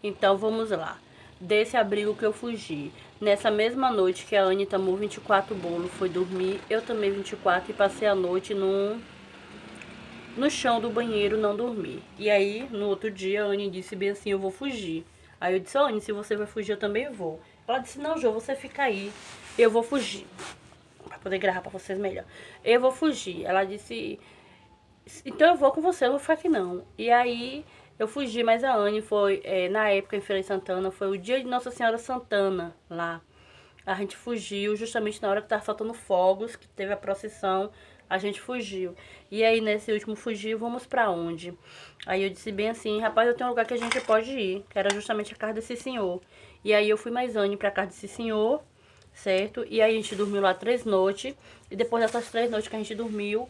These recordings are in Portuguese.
Então vamos lá. Desse abrigo que eu fugi. Nessa mesma noite que a Anne tomou 24 bolos, foi dormir, eu tomei 24 e passei a noite no chão do banheiro, não dormi. E aí, no outro dia, a Anne disse bem assim, eu vou fugir. Aí eu disse, Anne, se você vai fugir, eu também vou. Ela disse, não, Jô, você fica aí, eu vou fugir. Pra poder gravar pra vocês melhor. Eu vou fugir. Ela disse, então eu vou com você, eu não vou ficar aqui não. E aí eu fugi, mas a Anne foi, na época em Feira de Santana, foi o dia de Nossa Senhora Santana lá. A gente fugiu justamente na hora que tava faltando fogos, que teve a procissão, a gente fugiu. E aí nesse último fugir, vamos pra onde? Aí eu disse bem assim, rapaz, eu tenho um lugar que a gente pode ir, que era justamente a casa desse senhor. E aí eu fui mais Anne pra casa desse senhor, certo? E aí a gente dormiu lá 3 noites, e depois dessas 3 noites que a gente dormiu,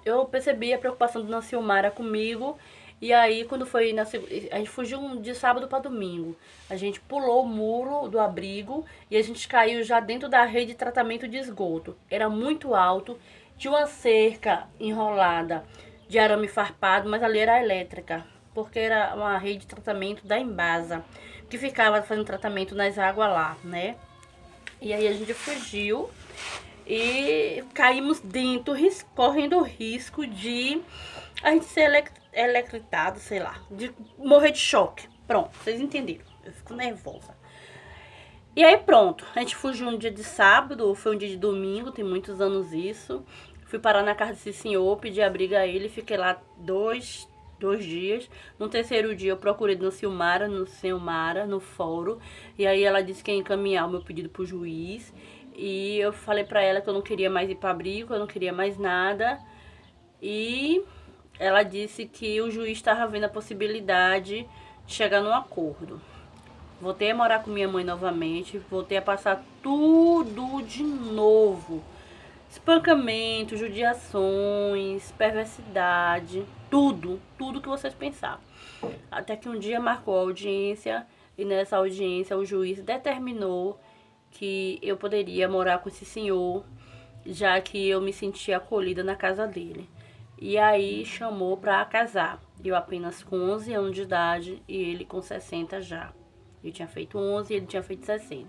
eu percebi a preocupação do Nancilmara comigo. E aí, quando foi a gente fugiu de sábado para domingo. A gente pulou o muro do abrigo e a gente caiu já dentro da rede de tratamento de esgoto. Era muito alto, tinha uma cerca enrolada de arame farpado, mas ali era elétrica, porque era uma rede de tratamento da Embasa, que ficava fazendo tratamento nas águas lá, né? E aí a gente fugiu e caímos dentro, correndo o risco de a gente ser electrocutado, sei lá, de morrer de choque. Pronto, vocês entenderam. Eu fico nervosa. E aí pronto, a gente fugiu um dia de sábado, foi um dia de domingo, tem muitos anos isso. Fui parar na casa desse senhor, pedi abrigo a ele, fiquei lá dois dias. No terceiro dia eu procurei no Silmara, no fórum. E aí ela disse que ia encaminhar o meu pedido pro juiz. E eu falei pra ela que eu não queria mais ir pra abrigo, eu não queria mais nada. E ela disse que o juiz estava vendo a possibilidade de chegar num acordo. Voltei a morar com minha mãe novamente, voltei a passar tudo de novo. Espancamento, judiações, perversidade, tudo que vocês pensaram. Até que um dia marcou a audiência e nessa audiência o juiz determinou que eu poderia morar com esse senhor, já que eu me sentia acolhida na casa dele. E aí chamou pra casar. Eu apenas com 11 anos de idade e ele com 60 já. Eu tinha feito 11 e ele tinha feito 60.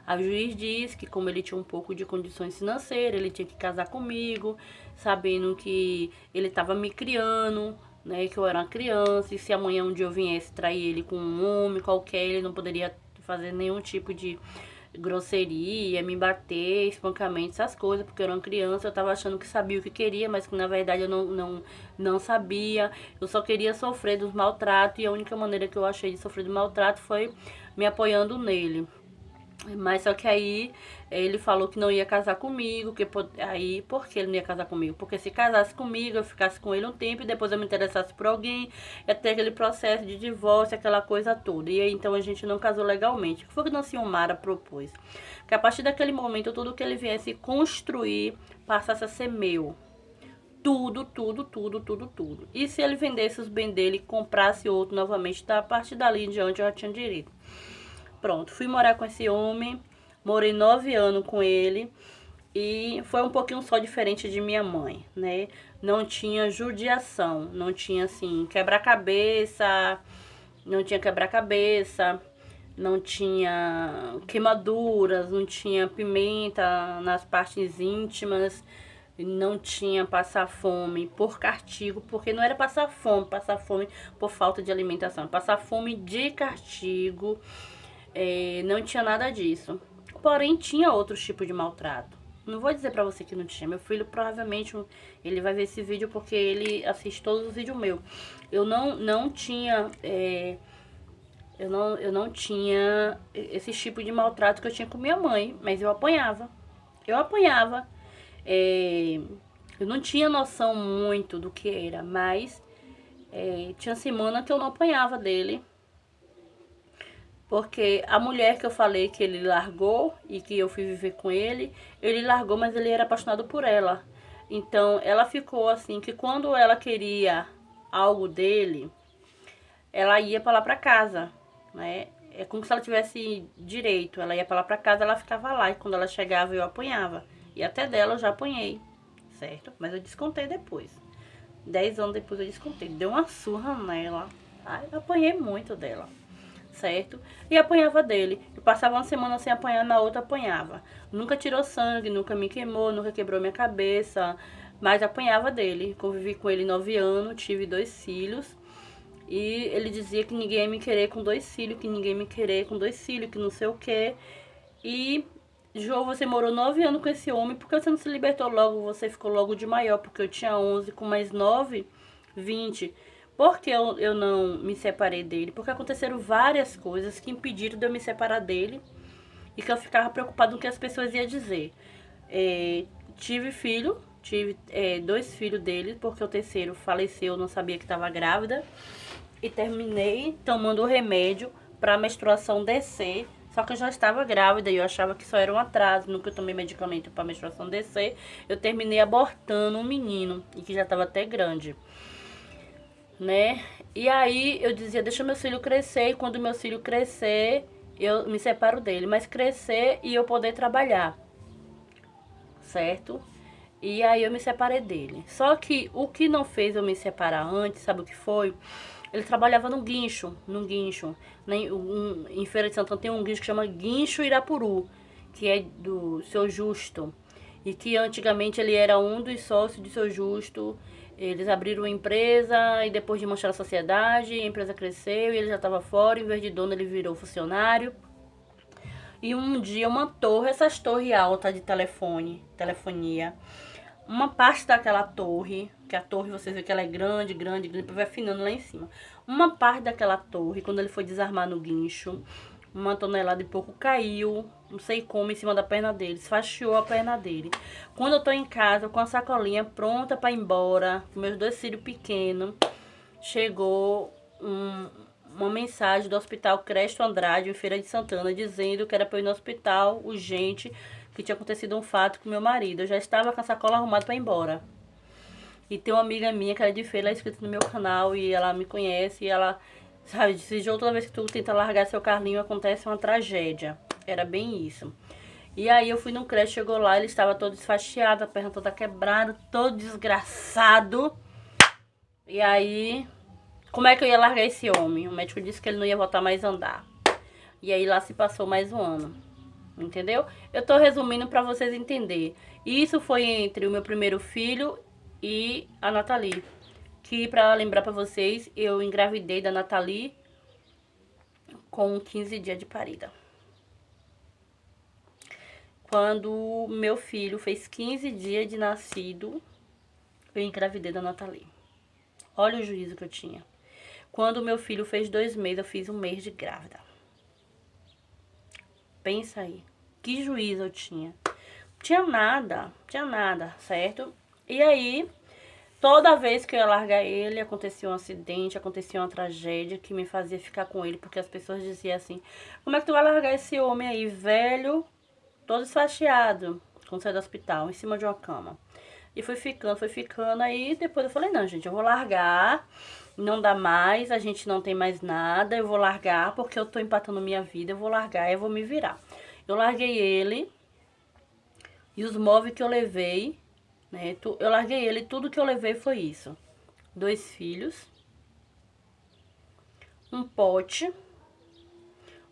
A juiz disse que como ele tinha um pouco de condições financeiras, ele tinha que casar comigo, sabendo que ele estava me criando, né, que eu era uma criança, e se amanhã um dia eu viesse trair ele com um homem qualquer, ele não poderia fazer nenhum tipo de grosseria, me bater, espancamento, essas coisas, porque eu era uma criança, eu tava achando que sabia o que queria, mas que na verdade eu não sabia, eu só queria sofrer dos maltratos, e a única maneira que eu achei de sofrer do maltrato foi me apoiando nele. Mas só que aí ele falou que não ia casar comigo, aí por que ele não ia casar comigo? Porque se casasse comigo, eu ficasse com ele um tempo e depois eu me interessasse por alguém, ia ter aquele processo de divórcio, aquela coisa toda. E aí então a gente não casou legalmente. O que foi que Nancilmara propôs? Que a partir daquele momento, tudo que ele viesse construir passasse a ser meu. Tudo. E se ele vendesse os bens dele e comprasse outro novamente, a partir dali em diante eu já tinha direito. Pronto, fui morar com esse homem, morei 9 anos com ele e foi um pouquinho só diferente de minha mãe, né? Não tinha judiação, não tinha assim quebra-cabeça, não tinha quebra-cabeça, não tinha queimaduras, não tinha pimenta nas partes íntimas, não tinha passar fome por castigo, porque não era passar fome por falta de alimentação, passar fome de castigo. Não tinha nada disso. Porém, tinha outros tipos de maltrato. Não vou dizer pra você que não tinha. Meu filho provavelmente ele vai ver esse vídeo porque ele assiste todos os vídeos meus. Eu não tinha eu não tinha esse tipo de maltrato que eu tinha com minha mãe, mas eu apanhava. Eu apanhava. Eu não tinha noção muito do que era, mas tinha semana que eu não apanhava dele. Porque a mulher que eu falei que ele largou e que eu fui viver com ele largou, mas ele era apaixonado por ela. Então, ela ficou assim, que quando ela queria algo dele, ela ia pra lá pra casa, né? É como se ela tivesse direito. Ela ia pra lá pra casa, ela ficava lá. E quando ela chegava, eu apanhava. E até dela eu já apanhei, certo? Mas eu descontei depois. 10 anos depois eu descontei. Deu uma surra nela. Ai, eu apanhei muito dela. certo? E apanhava dele. Eu passava uma semana sem apanhar, na outra apanhava. Nunca tirou sangue, nunca me queimou, nunca quebrou minha cabeça, mas apanhava dele. Convivi com ele 9 anos, tive 2 filhos. E ele dizia que ninguém ia me querer com 2 filhos, que ninguém ia me querer com 2 filhos, que não sei o quê. E, Jô, você morou 9 anos com esse homem, por que você não se libertou logo? Você ficou logo de maior, porque eu tinha 11, com mais 9, 20. Por que eu não me separei dele? Porque aconteceram várias coisas que impediram de eu me separar dele e que eu ficava preocupada com o que as pessoas iam dizer. Tive 2 filhos dele, porque o terceiro faleceu, eu não sabia que estava grávida. E terminei tomando o remédio para a menstruação descer. Só que eu já estava grávida e eu achava que só era um atraso. Nunca tomei medicamento para a menstruação descer. Eu terminei abortando um menino, e que já estava até grande, né? E aí eu dizia, deixa meu filho crescer. E quando meu filho crescer, eu me separo dele. Mas crescer e eu poder trabalhar, certo? E aí eu me separei dele. Só que o que não fez eu me separar antes, sabe o que foi? Ele trabalhava num guincho. Em Feira de Santana tem um guincho que chama Guincho Irapuru, que é do Seu Justo. E que antigamente ele era um dos sócios do Seu Justo. Eles abriram uma empresa e depois de manchar a sociedade, a empresa cresceu e ele já estava fora. Em vez de dono, ele virou funcionário. E um dia essas torres altas de telefonia, uma parte daquela torre, que a torre vocês veem que ela é grande, vai afinando lá em cima. Uma parte daquela torre, quando ele foi desarmar no guincho, 1 tonelada e pouco caiu, não sei como, em cima da perna dele, esfaixou a perna dele. Quando eu tô em casa com a sacolinha pronta para ir embora, com meus 2 filhos pequenos, chegou uma mensagem do Hospital Cresto Andrade, em Feira de Santana, dizendo que era para eu ir no hospital urgente, que tinha acontecido um fato com meu marido. Eu já estava com a sacola arrumada para ir embora. E tem uma amiga minha que ela é de Feira, ela é inscrita no meu canal e ela me conhece e ela, sabe, disse, Jô, toda vez que tu tenta largar seu carrinho acontece uma tragédia. Era bem isso. E aí eu fui no creche, chegou lá, ele estava todo esfaixado, a perna toda quebrada, todo desgraçado. E aí, como é que eu ia largar esse homem? O médico disse que ele não ia voltar mais a andar. E aí lá se passou mais um ano. Entendeu? Eu tô resumindo pra vocês entenderem. Isso foi entre o meu primeiro filho e a Nathalie. Que, pra lembrar pra vocês, eu engravidei da Nathalie com 15 dias de parida. Quando meu filho fez 15 dias de nascido, eu engravidei da Nathalie. Olha o juízo que eu tinha. Quando meu filho fez 2 meses, eu fiz 1 mês de grávida. Pensa aí, que juízo eu tinha. Tinha nada, certo? E aí, toda vez que eu ia largar ele, acontecia um acidente, acontecia uma tragédia que me fazia ficar com ele, porque as pessoas diziam assim, como é que tu vai largar esse homem aí, velho, todo esfaixeado, quando saiu do hospital, em cima de uma cama. E foi ficando, aí depois eu falei, não, gente, eu vou largar, não dá mais, a gente não tem mais nada, eu vou largar porque eu tô empatando minha vida, eu vou largar e eu vou me virar. Eu larguei ele e os móveis que eu levei, né, eu larguei ele, tudo que eu levei foi isso. 2 filhos, um pote,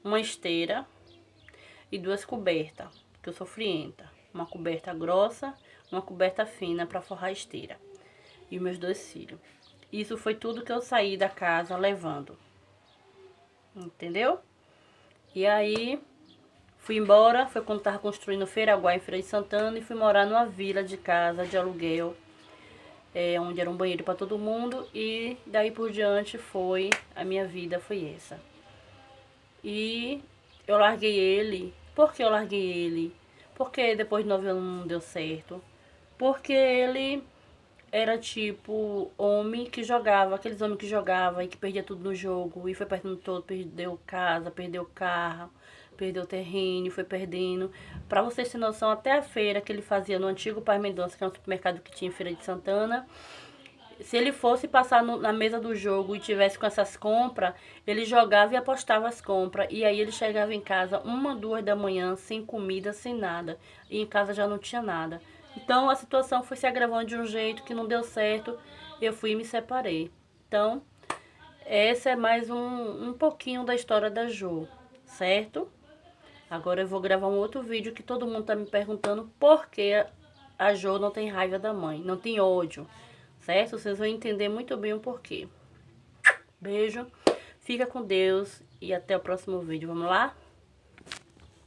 uma esteira e 2 cobertas, que eu sou frienta. Uma coberta grossa, uma coberta fina para forrar a esteira. E meus 2 filhos. Isso foi tudo que eu saí da casa levando. Entendeu? E aí, fui embora, foi quando tava construindo Feiraguá em Feira de Santana e fui morar numa vila de casa de aluguel, onde era um banheiro para todo mundo e daí por diante a minha vida foi essa. E eu larguei ele. Por que eu larguei ele? Porque depois de 9 anos não deu certo. Porque ele era tipo homem que jogava, aqueles homens que jogavam e que perdia tudo no jogo. E foi perdendo todo, perdeu casa, perdeu carro, perdeu terreno, foi perdendo. Pra vocês terem noção, até a feira que ele fazia no antigo Pai Mendonça, que é um supermercado que tinha em Feira de Santana, se ele fosse passar na mesa do jogo e tivesse com essas compras, ele jogava e apostava as compras. E aí ele chegava em casa 1, 2 da manhã, sem comida, sem nada. E em casa já não tinha nada. Então a situação foi se agravando de um jeito que não deu certo. Eu fui e me separei. Então, essa é mais um pouquinho da história da Jo, certo? Agora eu vou gravar um outro vídeo que todo mundo tá me perguntando por que a Jo não tem raiva da mãe, não tem ódio, certo? Vocês vão entender muito bem o porquê. Beijo, fica com Deus e até o próximo vídeo. Vamos lá?